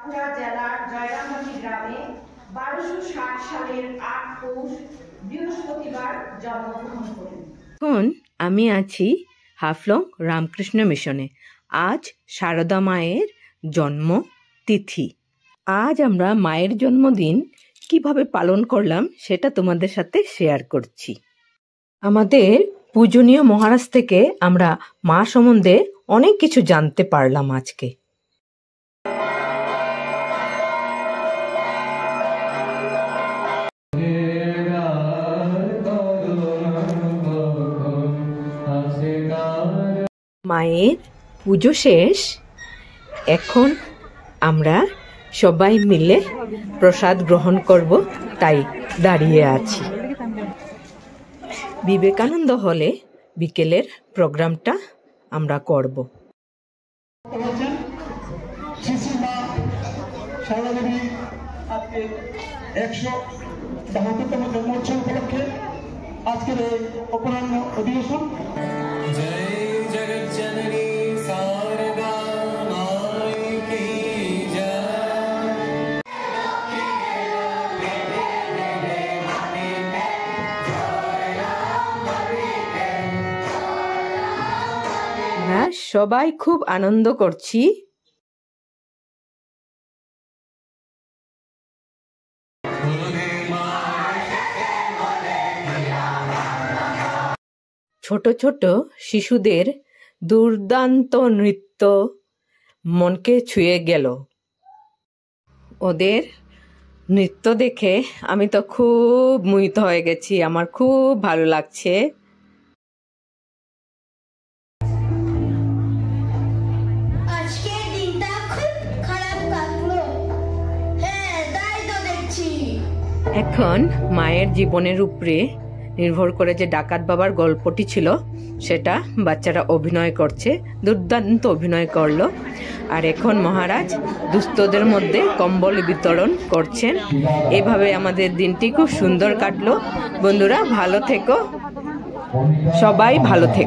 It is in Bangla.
বাঁকুড়া জেলার জয়রামবাটি গ্রামে 1260 সালের 8 পৌষ বৃহস্পতিবার জন্মগ্রহণ করেন। এখন আমি আছি হাফলং রামকৃষ্ণ মিশনে। আজ শারদা মায়ের জন্ম তিথি। আজ আমরা মায়ের জন্মদিন কিভাবে পালন করলাম সেটা তোমাদের সাথে শেয়ার করছি। আমাদের পূজনীয় মহারাজ থেকে আমরা মা সম্বন্ধে অনেক কিছু জানতে পারলাম আজকে। মায়ের পুজো শেষ, এখন আমরা সবাই মিলে প্রসাদ গ্রহণ করব, তাই দাঁড়িয়ে আছি। বিবেকানন্দ হলে বিকেলের প্রোগ্রামটা আমরা করব। আজকের এই অপরাহ্ন অধিবেশন আমরা সবাই খুব আনন্দ করছি। ছোট ছোট শিশুদের দুর্দান্ত নৃত্য মনকে ছুঁয়ে গেল। ওদের নৃত্য দেখে আমি তো খুব মোহিত হয়ে গেছি, আমার খুব ভালো লাগছে। এখন মায়ের জীবনের উপরে নির্ভর করে যে ডাকাত বাবার গল্পটি ছিল সেটা বাচ্চারা অভিনয় করছে, দুর্দান্ত অভিনয় করলো। আর এখন মহারাজ দুস্থদের মধ্যে কম্বল বিতরণ করছেন। এভাবে আমাদের দিনটি খুব সুন্দর কাটলো। বন্ধুরা ভালো থেকো, সবাই ভালো থেকো।